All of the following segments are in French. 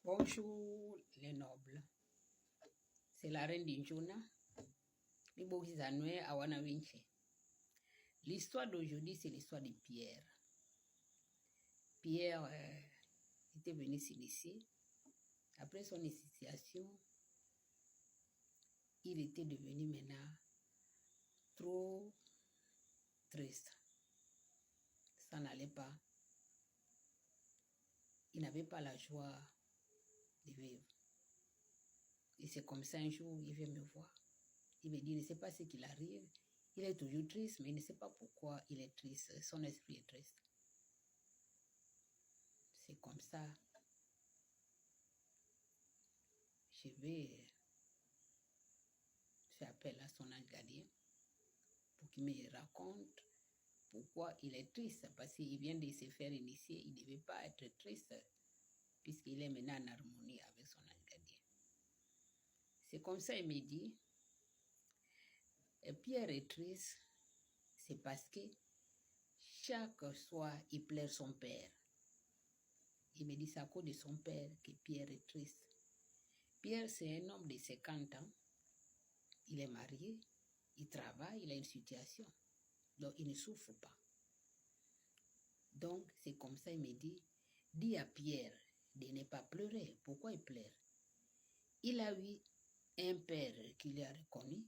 Bonjour les nobles. C'est la reine d'Injuna. L'histoire d'aujourd'hui, c'est l'histoire de Pierre. Pierre était venu s'initier. Après son initiation, il était devenu maintenant trop triste. Ça n'allait pas. Il n'avait pas la joie de vivre. Et c'est comme ça un jour, il vient me voir. Il me dit, il ne sait pas ce qu'il arrive. Il est toujours triste, mais il ne sait pas pourquoi il est triste. Son esprit est triste. C'est comme ça. Je vais faire appel à son ange gardien pour qu'il me raconte pourquoi il est triste. Parce qu'il vient de se faire initier, il ne devait pas être triste puisqu'il est maintenant en harmonie avec son ange gardien. C'est comme ça, il me dit, Pierre est triste, c'est parce que chaque soir, il pleure son père. Il me dit, c'est à cause de son père que Pierre est triste. Pierre, c'est un homme de 50 ans. Il est marié, il travaille, il a une situation. Donc, il ne souffre pas. Donc, c'est comme ça, il me dit, dis à Pierre de ne pas pleurer. Pourquoi il pleure? Il a eu un père qui lui a reconnu,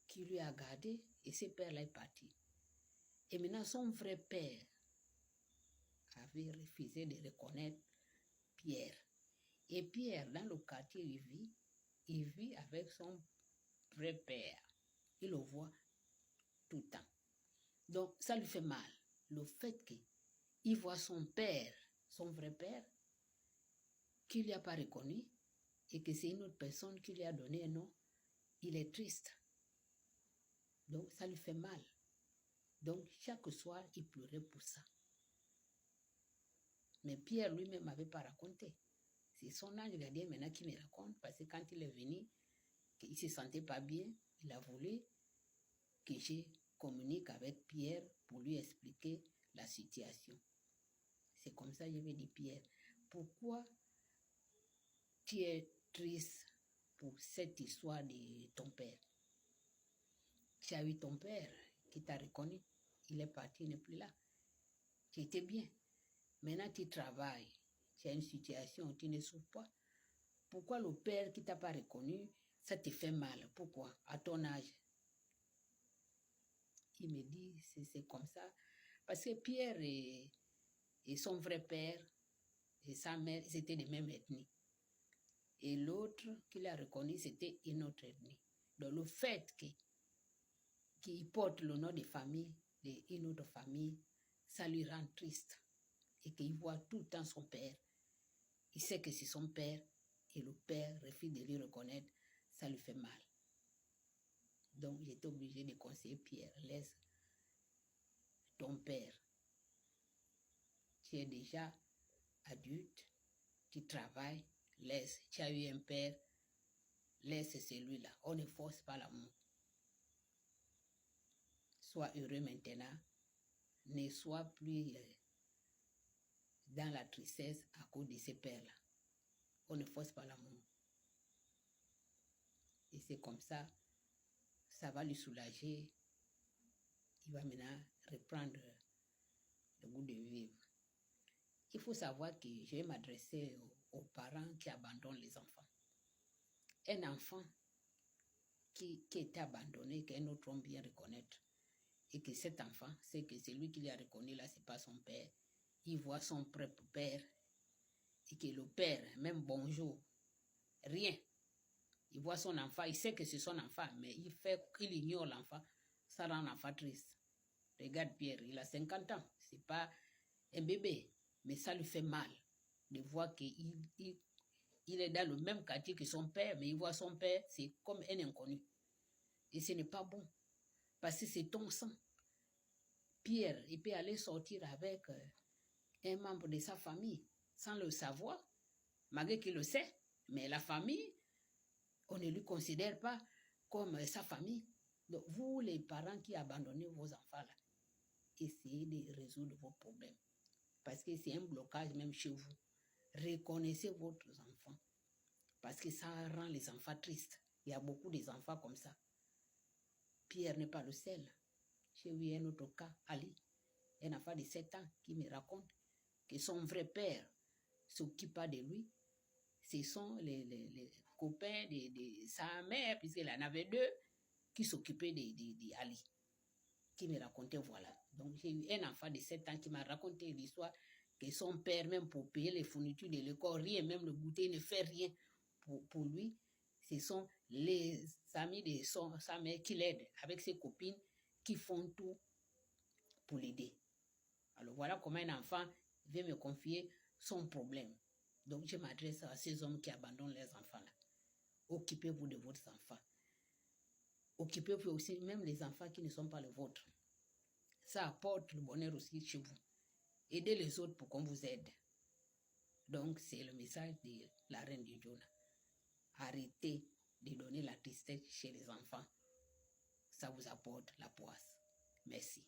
qui lui a gardé, et ce père-là est parti. Et maintenant, son vrai père avait refusé de reconnaître Pierre. Et Pierre, dans le quartier où il vit avec son vrai père. Il le voit tout le temps. Donc, ça lui fait mal. Le fait qu'il voit son père, son vrai père, qu'il ne lui a pas reconnu, et que c'est une autre personne qui lui a donné un nom, il est triste. Donc, ça lui fait mal. Donc, chaque soir, il pleurait pour ça. Mais Pierre lui-même n'avait pas raconté. C'est son ange gardien maintenant qui me raconte, parce que quand il est venu, qu'il ne se sentait pas bien, il a voulu que je communique avec Pierre pour lui expliquer la situation. C'est comme ça que je vais dire, Pierre, pourquoi tu es triste pour cette histoire de ton père? Tu as eu ton père qui t'a reconnu, il est parti, il n'est plus là. Tu étais bien. Maintenant, tu travailles, tu as une situation, tu ne souffres pas. Pourquoi le père qui ne t'a pas reconnu, ça te fait mal? Pourquoi? À ton âge. Il me dit, c'est comme ça. Parce que Pierre et son vrai père et sa mère, ils étaient de même ethnie. Et l'autre qu'il a reconnu, c'était une autre ethnie. Donc le fait qu'il porte le nom de famille, d'une autre famille, ça lui rend triste. Et qu'il voit tout le temps son père. Il sait que c'est son père et le père refuse de lui reconnaître, ça lui fait mal. Donc j'étais obligé de conseiller Pierre, laisse ton père. Tu es déjà adulte, tu travailles, laisse. Tu as eu un père, laisse celui-là. On ne force pas l'amour. Sois heureux maintenant. Ne sois plus dans la tristesse à cause de ces pères-là. On ne force pas l'amour. Et c'est comme ça, ça va lui soulager. Il va maintenant reprendre le goût de vivre. Il faut savoir que je vais m'adresser aux parents qui abandonnent les enfants. Un enfant qui est abandonné, qu'un autre homme vient reconnaître, et que cet enfant, c'est que celui qui l'a reconnu là, c'est pas son père. Il voit son propre père, et que le père, même bonjour, rien. Il voit son enfant, il sait que c'est son enfant, mais il ignore l'enfant. Ça rend l'enfant triste. Regarde Pierre, il a 50 ans. C'est pas un bébé, mais ça lui fait mal de voir qu'il est dans le même quartier que son père, mais il voit son père, c'est comme un inconnu. Et ce n'est pas bon, parce que c'est ton sang. Pierre, il peut aller sortir avec un membre de sa famille sans le savoir, malgré qu'il le sait, mais la famille, on ne lui considère pas comme sa famille. Donc, vous, les parents qui abandonnez vos enfants là, essayez de résoudre vos problèmes. Parce que c'est un blocage même chez vous. reconnaissez votre enfant. Parce que ça rend les enfants tristes. Il y a beaucoup d'enfants comme ça. Pierre n'est pas le seul. J'ai eu un autre cas, Ali, un enfant de 7 ans qui me raconte que son vrai père ne s'occupe pas de lui. Ce sont les copains de sa mère, puisqu'elle en avait 2, qui s'occupaient de Ali, qui me racontait, voilà. Donc j'ai eu un enfant de 7 ans qui m'a raconté l'histoire que son père, même pour payer les fournitures de l'école, rien, même le goûter, ne fait rien pour lui. Ce sont les amis de sa mère qui l'aident avec ses copines qui font tout pour l'aider. Alors voilà comment un enfant vient me confier son problème. Donc je m'adresse à ces hommes qui abandonnent leurs enfants là. Occupez-vous de votre enfant. Occupez-vous aussi même les enfants qui ne sont pas les vôtres. Ça apporte le bonheur aussi chez vous. Aidez les autres pour qu'on vous aide. Donc c'est le message de la reine du Jonah. Arrêtez de donner la tristesse chez les enfants. Ça vous apporte la poisse. Merci.